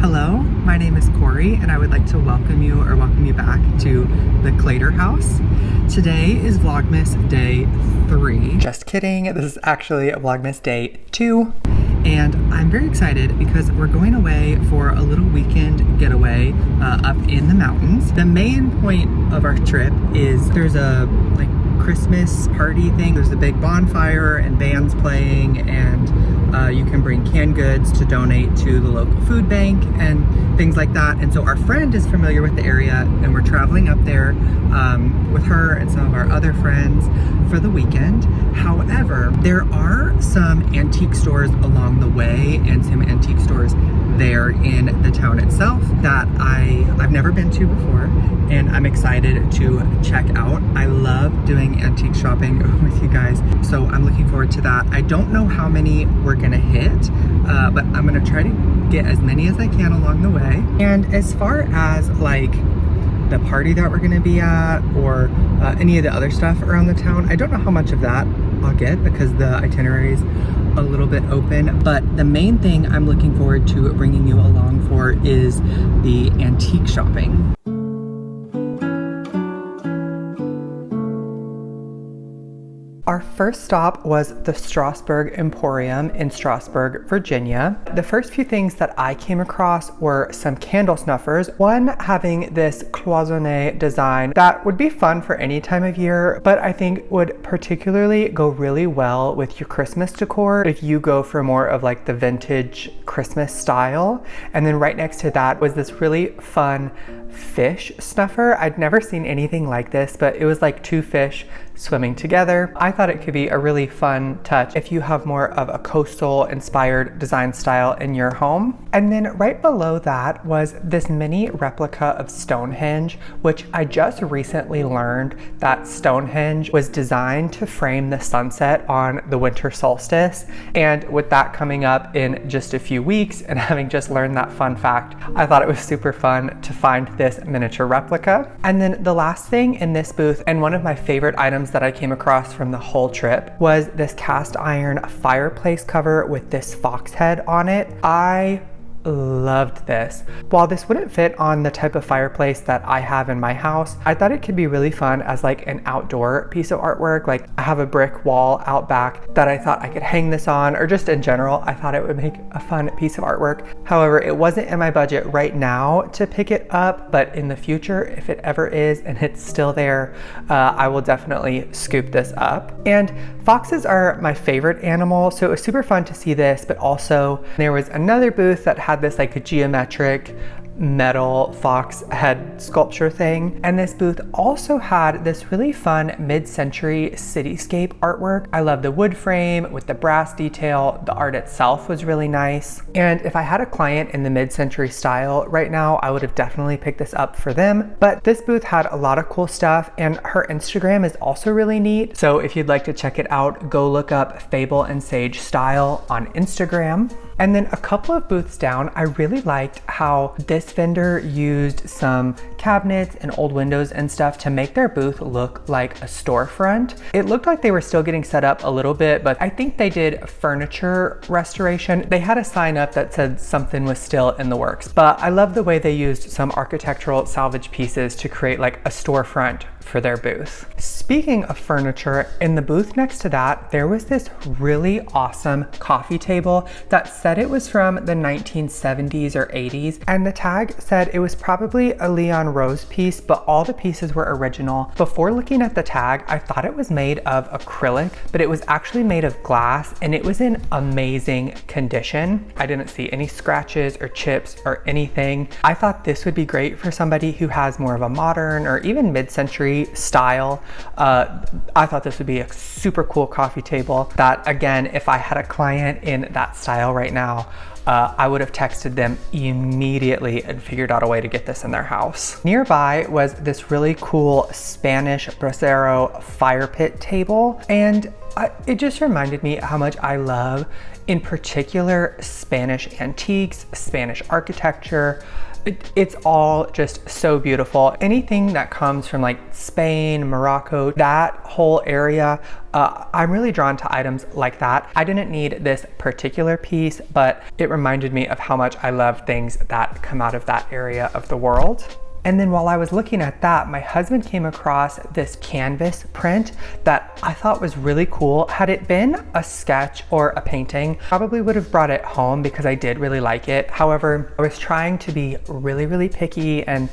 Hello, my name is Corey and I would like to welcome you back to the Clater House. Today is Vlogmas Day 3. Just kidding, this is actually Vlogmas Day 2. And I'm very excited because we're going away for a little weekend getaway up in the mountains. The main point of our trip is there's a Christmas party thing. There's a big bonfire and bands playing, and you can bring canned goods to donate to the local food bank and things like that. And so our friend is familiar with the area and we're traveling up there with her and some of our other friends for the weekend. However, there are some antique stores along the way and some antique stores there in the town itself that I've never been to before, and I'm excited to check out. I love doing antique shopping with you guys, so I'm looking forward to that. I don't know how many we're gonna hit, but I'm gonna try to get as many as I can along the way. And as far as the party that we're gonna be at or any of the other stuff around the town, I don't know how much of that I'll get because the itinerary's a little bit open, but the main thing I'm looking forward to bringing you along for is the antique shopping. Our first stop was the Strasburg Emporium in Strasburg, Virginia. The first few things that I came across were some candle snuffers. One having this cloisonné design that would be fun for any time of year, but I think would particularly go really well with your Christmas decor if you go for more of the vintage Christmas style. And then right next to that was this really fun fish snuffer. I'd never seen anything like this, but it was like two fish swimming together. I thought it could be a really fun touch if you have more of a coastal inspired design style in your home. And then right below that was this mini replica of Stonehenge, which I just recently learned that Stonehenge was designed to frame the sunset on the winter solstice. And with that coming up in just a few weeks and having just learned that fun fact, I thought it was super fun to find this miniature replica. And then the last thing in this booth, and one of my favorite items that I came across from the whole trip, was this cast iron fireplace cover with this fox head on it. I loved this. While this wouldn't fit on the type of fireplace that I have in my house, I thought it could be really fun as an outdoor piece of artwork. I have a brick wall out back that I thought I could hang this on, or just in general, I thought it would make a fun piece of artwork. However, it wasn't in my budget right now to pick it up, but in the future, if it ever is and it's still there, I will definitely scoop this up. And foxes are my favorite animal, so it was super fun to see this, but also there was another booth that had this geometric metal fox head sculpture thing. And this booth also had this really fun mid-century cityscape artwork. I love the wood frame with the brass detail. The art itself was really nice. And if I had a client in the mid-century style right now, I would have definitely picked this up for them. But this booth had a lot of cool stuff, and her Instagram is also really neat. So if you'd like to check it out, go look up Fable and Sage Style on Instagram. And then a couple of booths down, I really liked how this vendor used some cabinets and old windows and stuff to make their booth look like a storefront. It looked like they were still getting set up a little bit, but I think they did furniture restoration. They had a sign up that said something was still in the works, but I love the way they used some architectural salvage pieces to create a storefront for their booth. Speaking of furniture, in the booth next to that, there was this really awesome coffee table that said it was from the 1970s or 80s, and the tag said it was probably a Leon Rose piece, but all the pieces were original. Before looking at the tag, I thought it was made of acrylic, but it was actually made of glass, and it was in amazing condition. I didn't see any scratches or chips or anything. I thought this would be great for somebody who has more of a modern or even mid-century style. I thought this would be a super cool coffee table that, again, if I had a client in that style right now, I would have texted them immediately and figured out a way to get this in their house. Nearby was this really cool Spanish brasero fire pit table, and it just reminded me how much I love, in particular, Spanish antiques, Spanish architecture. It's all just so beautiful. Anything that comes from like Spain, Morocco, that whole area, I'm really drawn to items like that. I didn't need this particular piece, but it reminded me of how much I love things that come out of that area of the world. And then while I was looking at that, my husband came across this canvas print that I thought was really cool. Had it been a sketch or a painting, probably would have brought it home because I did really like it. However, I was trying to be really picky, and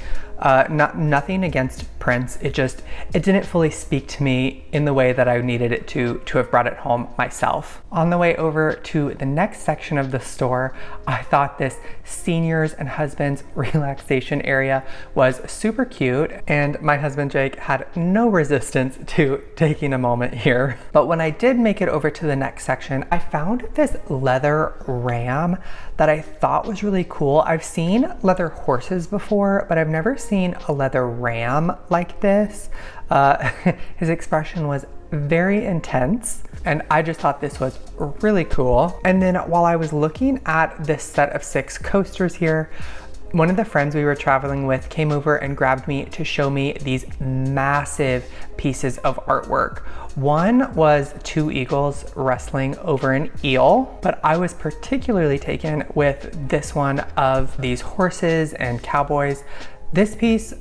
nothing against prints. It didn't fully speak to me in the way that I needed it to have brought it home myself. On the way over to the next section of the store, I thought this seniors and husbands relaxation area was super cute, and my husband Jake had no resistance to taking a moment here. But when I did make it over to the next section, I found this leather ram that I thought was really cool. I've seen leather horses before, but I've never seen a leather ram like this. His expression was very intense, and I just thought this was really cool. And then while I was looking at this set of 6 coasters here, one of the friends we were traveling with came over and grabbed me to show me these massive pieces of artwork. One was 2 eagles wrestling over an eel, but I was particularly taken with this one of these horses and cowboys. This piece,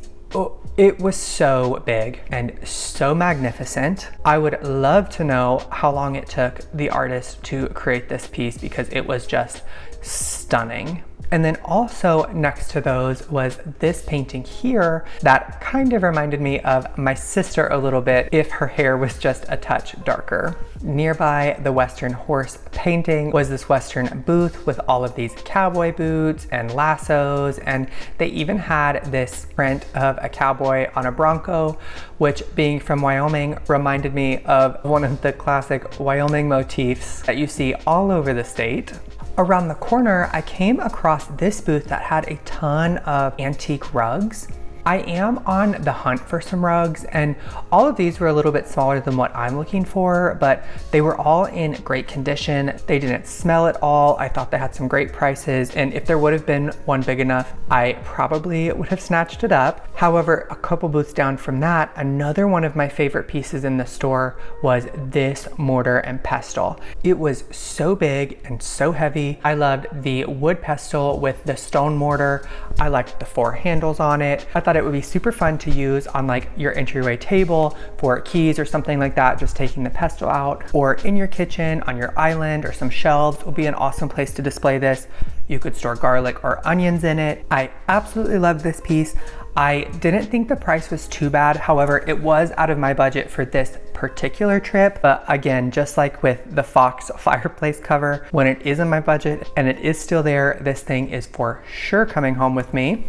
it was so big and so magnificent. I would love to know how long it took the artist to create this piece because it was just stunning. And then also next to those was this painting here that kind of reminded me of my sister a little bit if her hair was just a touch darker. Nearby the Western horse painting was this Western booth with all of these cowboy boots and lassos, and they even had this print of a cowboy on a bronco, which, being from Wyoming, reminded me of one of the classic Wyoming motifs that you see all over the state. Around the corner, I came across this booth that had a ton of antique rugs. I am on the hunt for some rugs, and all of these were a little bit smaller than what I'm looking for, but they were all in great condition. They didn't smell at all. I thought they had some great prices, and if there would have been one big enough, I probably would have snatched it up. However, a couple booths down from that, another one of my favorite pieces in the store was this mortar and pestle. It was so big and so heavy. I loved the wood pestle with the stone mortar. I liked the 4 handles on it. I thought it would be super fun to use on like your entryway table for keys or something like that, just taking the pestle out, or in your kitchen on your island or some shelves will be an awesome place to display this. You could store garlic or onions in it. I absolutely love this piece. I didn't think the price was too bad. However, it was out of my budget for this particular trip. But again, just like with the Fox fireplace cover, when it is in my budget and it is still there, this thing is for sure coming home with me.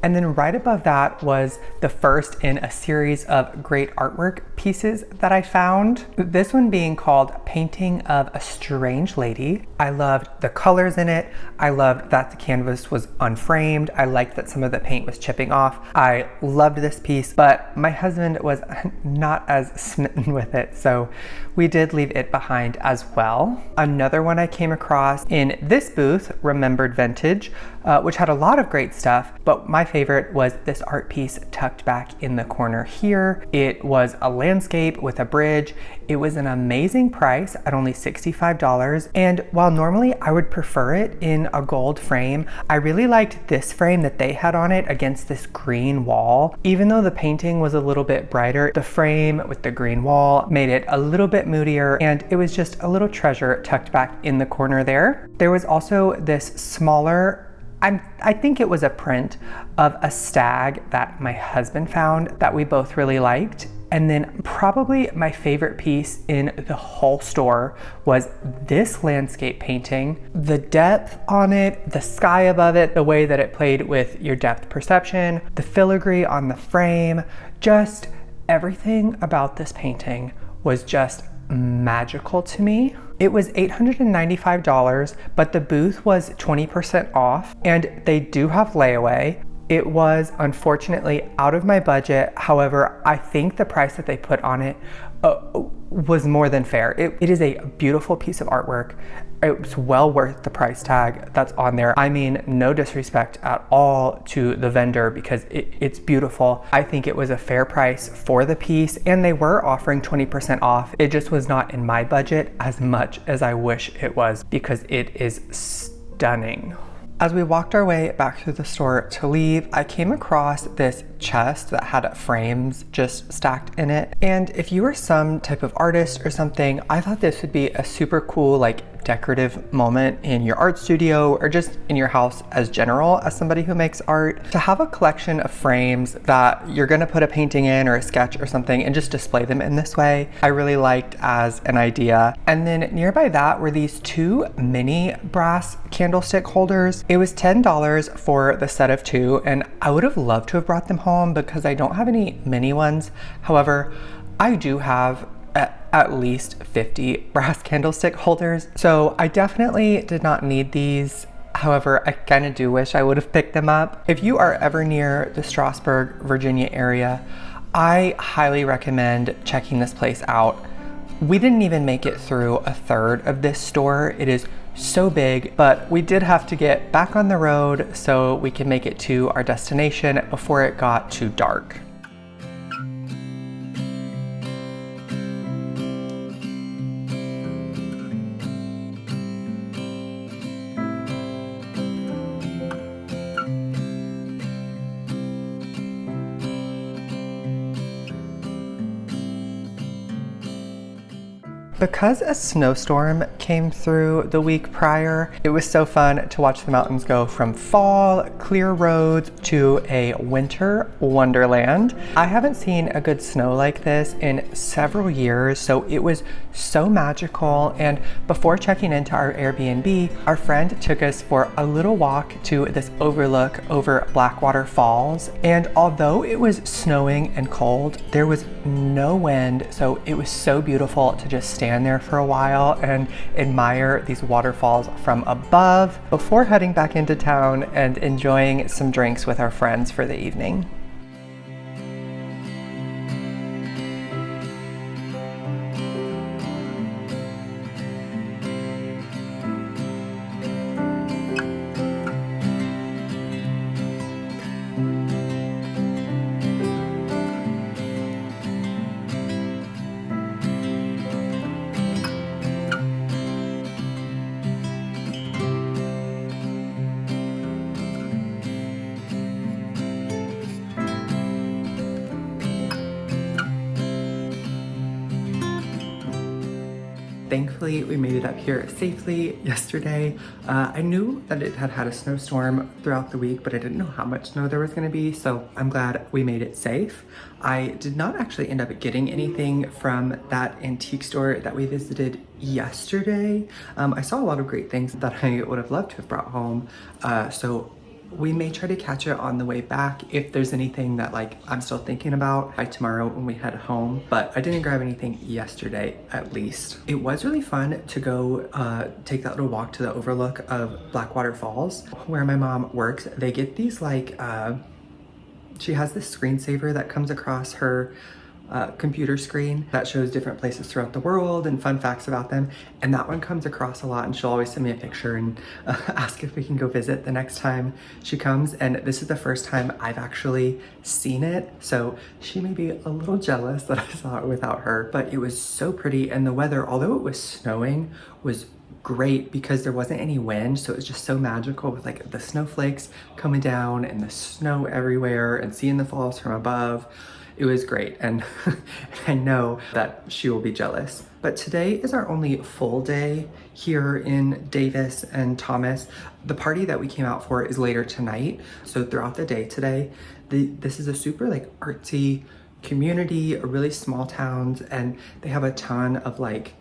And then right above that was the first in a series of great artwork pieces that I found. This one being called Painting of a Strange Lady. I loved the colors in it. I loved that the canvas was unframed. I liked that some of the paint was chipping off. I loved this piece, but my husband was not as smitten with it, so we did leave it behind as well. Another one I came across in this booth, Remembered Vintage, which had a lot of great stuff, but my favorite was this art piece tucked back in the corner here. It was a landscape with a bridge. It was an amazing price at only $65. And while normally I would prefer it in a gold frame, I really liked this frame that they had on it against this green wall. Even though the painting was a little bit brighter, the frame with the green wall made it a little bit moodier, and it was just a little treasure tucked back in the corner there. There was also this smaller, I think it was a print of a stag that my husband found that we both really liked. And then probably my favorite piece in the whole store was this landscape painting. The depth on it, the sky above it, the way that it played with your depth perception, the filigree on the frame, just everything about this painting was just magical to me. It was $895, but the booth was 20% off, and they do have layaway. It was unfortunately out of my budget. However, I think the price that they put on it was more than fair. It is a beautiful piece of artwork. It's well worth the price tag that's on there. I mean, no disrespect at all to the vendor because it's beautiful. I think it was a fair price for the piece, and they were offering 20% off. It just was not in my budget as much as I wish it was because it is stunning. As we walked our way back through the store to leave, I came across this chest that had frames just stacked in it. And if you were some type of artist or something, I thought this would be a super cool, like, decorative moment in your art studio or just in your house as general as somebody who makes art. To have a collection of frames that you're gonna put a painting in or a sketch or something and just display them in this way, I really liked as an idea. And then nearby that were these two mini brass candlestick holders. It was $10 for the set of two, and I would have loved to have brought them home because I don't have any mini ones. However, I do have at least 50 brass candlestick holders, so I definitely did not need these. However, I kind of do wish I would have picked them up. If you are ever near the Strasburg, Virginia area, I highly recommend checking this place out. We didn't even make it through a third of this store. It is so big, but we did have to get back on the road so we could make it to our destination before it got too dark. Because a snowstorm came through the week prior, it was so fun to watch the mountains go from fall, clear roads to a winter wonderland. I haven't seen a good snow like this in several years, so it was so magical. And before checking into our Airbnb, our friend took us for a little walk to this overlook over Blackwater Falls. And although it was snowing and cold, there was no wind, so it was so beautiful to just stand there for a while and admire these waterfalls from above before heading back into town and enjoying some drinks with our friends for the evening. Thankfully, we made it up here safely yesterday. I knew that it had a snowstorm throughout the week, but I didn't know how much snow there was gonna be, so I'm glad we made it safe. I did not actually end up getting anything from that antique store that we visited yesterday. I saw a lot of great things that I would have loved to have brought home, so we may try to catch it on the way back if there's anything that like I'm still thinking about by tomorrow when we head home, but I didn't grab anything yesterday at least. It was really fun to go take that little walk to the overlook of Blackwater Falls where my mom works. They get these like, she has this screensaver that comes across her computer screen that shows different places throughout the world and fun facts about them, and that one comes across a lot, and she'll always send me a picture and ask if we can go visit the next time she comes. And this is the first time I've actually seen it, so she may be a little jealous that I saw it without her, but it was so pretty. And the weather, although it was snowing, was great because there wasn't any wind, so it was just so magical with like the snowflakes coming down and the snow everywhere and seeing the falls from above. It was great, and I know that she will be jealous. But today is our only full day here in Davis and Thomas. The party that we came out for is later tonight, so throughout the day today, this is a super like artsy community, really small towns, and they have a ton of like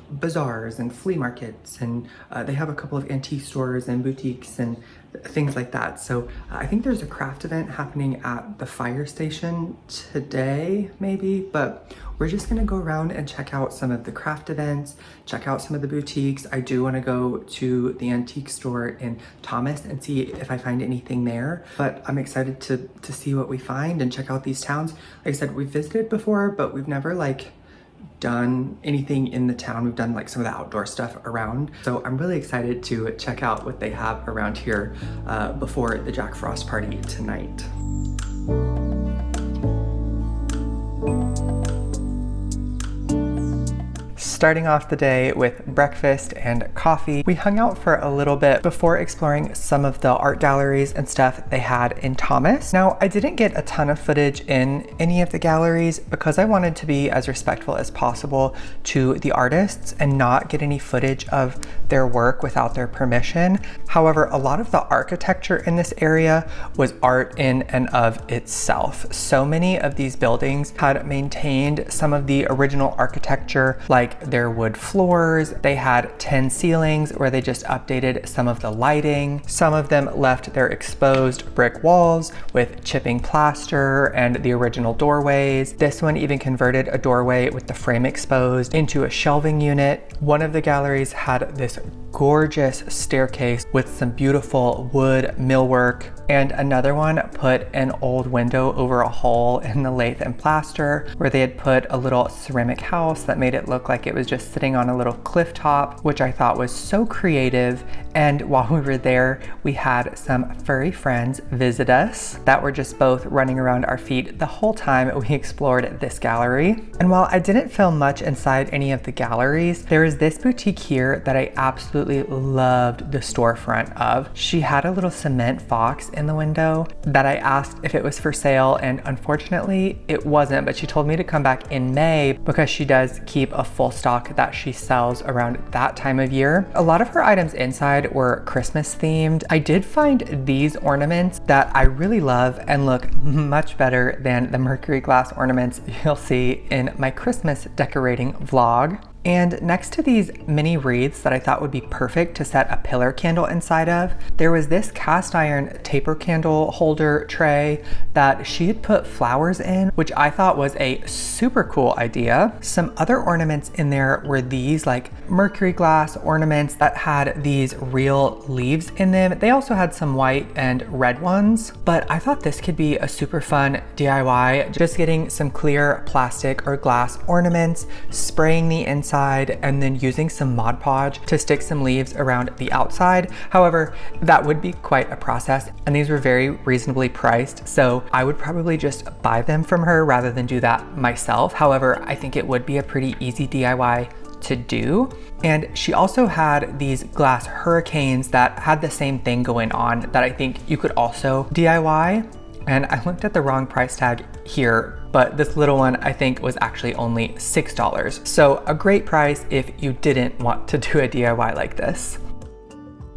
bazaars and flea markets, and they have a couple of antique stores and boutiques and things like that. So I think there's a craft event happening at the fire station today, maybe, but we're just gonna go around and check out some of the craft events, check out some of the boutiques. I do wanna go to the antique store in Thomas and see if I find anything there, but I'm excited to see what we find and check out these towns. Like I said, we've visited before, but we've never like done anything in the town. We've done like some of the outdoor stuff around. So I'm really excited to check out what they have around here before the Jack Frost party tonight. Starting off the day with breakfast and coffee, we hung out for a little bit before exploring some of the art galleries and stuff they had in Thomas. Now, I didn't get a ton of footage in any of the galleries because I wanted to be as respectful as possible to the artists and not get any footage of their work without their permission. However, a lot of the architecture in this area was art in and of itself. So many of these buildings had maintained some of the original architecture, like their wood floors. They had tin ceilings where they just updated some of the lighting. Some of them left their exposed brick walls with chipping plaster and the original doorways. This one even converted a doorway with the frame exposed into a shelving unit. One of the galleries had this gorgeous staircase with some beautiful wood millwork, and another one put an old window over a hole in the lath and plaster where they had put a little ceramic house that made it look like it was just sitting on a little cliff top, which I thought was so creative. And while we were there, we had some furry friends visit us that were just both running around our feet the whole time we explored this gallery. And while I didn't film much inside any of the galleries, there is this boutique here that I absolutely loved the storefront of. She had a little cement fox in the window that I asked if it was for sale, and unfortunately it wasn't, but she told me to come back in May because she does keep a full stock that she sells around that time of year. A lot of her items inside were Christmas themed. I did find these ornaments that I really love and look much better than the mercury glass ornaments you'll see in my Christmas decorating vlog. And next to these mini wreaths that I thought would be perfect to set a pillar candle inside of, there was this cast iron taper candle holder tray that she had put flowers in, which I thought was a super cool idea. Some other ornaments in there were these like mercury glass ornaments that had these real leaves in them. They also had some white and red ones, but I thought this could be a super fun DIY, just getting some clear plastic or glass ornaments, spraying the inside, and then using some Mod Podge to stick some leaves around the outside. However, that would be quite a process, and these were very reasonably priced, so I would probably just buy them from her rather than do that myself. However, I think it would be a pretty easy DIY to do. And she also had these glass hurricanes that had the same thing going on that I think you could also DIY. And I looked at the wrong price tag here, but this little one I think was actually only $6. So a great price if you didn't want to do a DIY like this.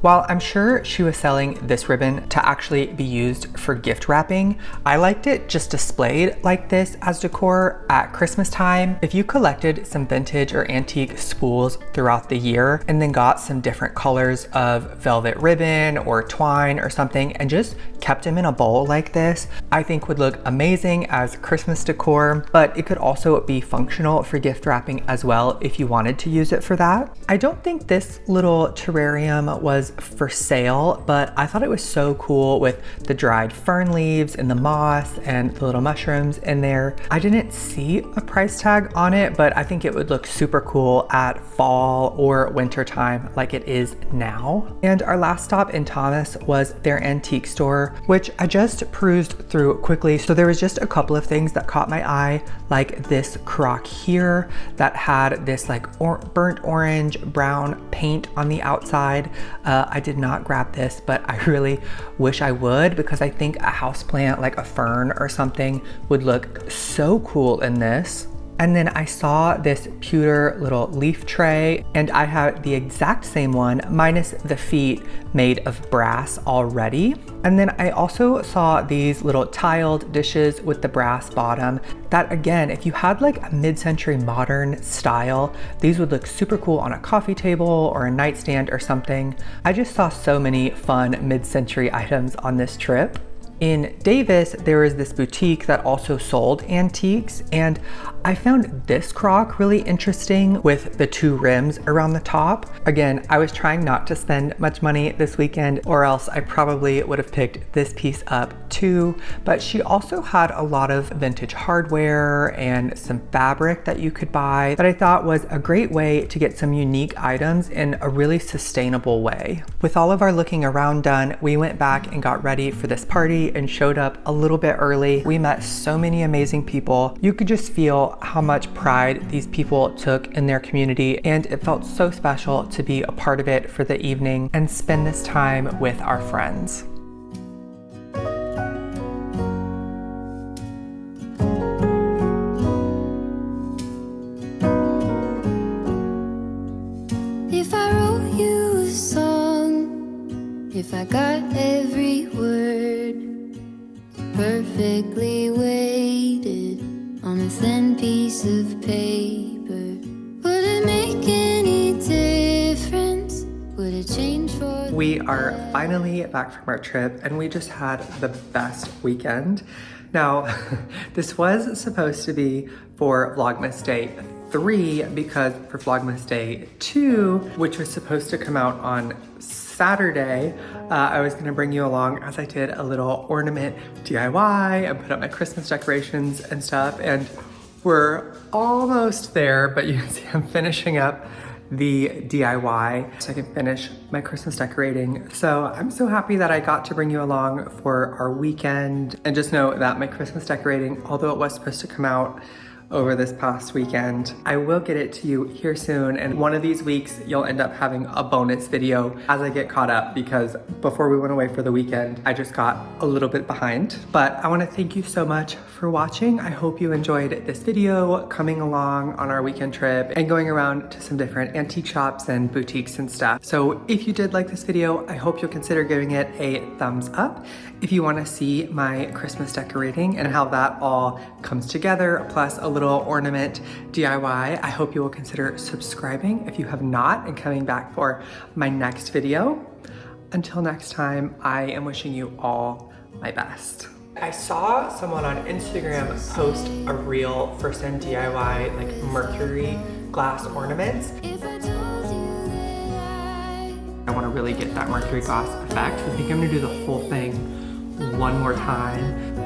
While I'm sure she was selling this ribbon to actually be used for gift wrapping, I liked it just displayed like this as decor at Christmas time. If you collected some vintage or antique spools throughout the year and then got some different colors of velvet ribbon or twine or something and just kept them in a bowl like this, I think would look amazing as Christmas decor, but it could also be functional for gift wrapping as well if you wanted to use it for that. I don't think this little terrarium was for sale, but I thought it was so cool with the dried fern leaves and the moss and the little mushrooms in there. I didn't see a price tag on it, but I think it would look super cool at fall or winter time like it is now. And our last stop in Thomas was their antique store, which I just perused through quickly. So there was just a couple of things that caught my eye, like this crock here that had this like burnt orange brown paint on the outside. I did not grab this, but I really wish I would, because I think a houseplant like a fern or something would look so cool in this. And then I saw this pewter little leaf tray, and I have the exact same one, minus the feet made of brass already. And then I also saw these little tiled dishes with the brass bottom that, again, if you had like a mid-century modern style, these would look super cool on a coffee table or a nightstand or something. I just saw so many fun mid-century items on this trip. In Davis, there is this boutique that also sold antiques, and I found this crock really interesting with the two rims around the top. Again, I was trying not to spend much money this weekend, or else I probably would have picked this piece up too, but she also had a lot of vintage hardware and some fabric that you could buy that I thought was a great way to get some unique items in a really sustainable way. With all of our looking around done, we went back and got ready for this party and showed up a little bit early. We met so many amazing people. You could just feel how much pride these people took in their community, and it felt so special to be a part of it for the evening and spend this time with our friends. If I wrote you a song, if I got every word perfectly weighted on a thin piece of paper, would it make any difference? Would it change for the We are finally back from our trip, and we just had the best weekend. Now, this was supposed to be for Vlogmas Day 3, because for Vlogmas Day 2, which was supposed to come out on Saturday, I was gonna bring you along as I did a little ornament DIY and put up my Christmas decorations and stuff, and we're almost there, but you can see I'm finishing up the DIY so I can finish my Christmas decorating. So I'm so happy that I got to bring you along for our weekend, and just know that my Christmas decorating, although it was supposed to come out over this past weekend, I will get it to you here soon, and one of these weeks you'll end up having a bonus video as I get caught up, because before we went away for the weekend I just got a little bit behind. But I want to thank you so much for watching. I hope you enjoyed this video, coming along on our weekend trip and going around to some different antique shops and boutiques and stuff. So if you did like this video, I hope you'll consider giving it a thumbs up. If you want to see my Christmas decorating and how that all comes together, plus a little ornament DIY, I hope you will consider subscribing if you have not, and coming back for my next video. Until next time, I am wishing you all my best. I saw someone on Instagram post a reel for some DIY like mercury glass ornaments. I want to really get that mercury glass effect. I think I'm gonna do the whole thing one more time.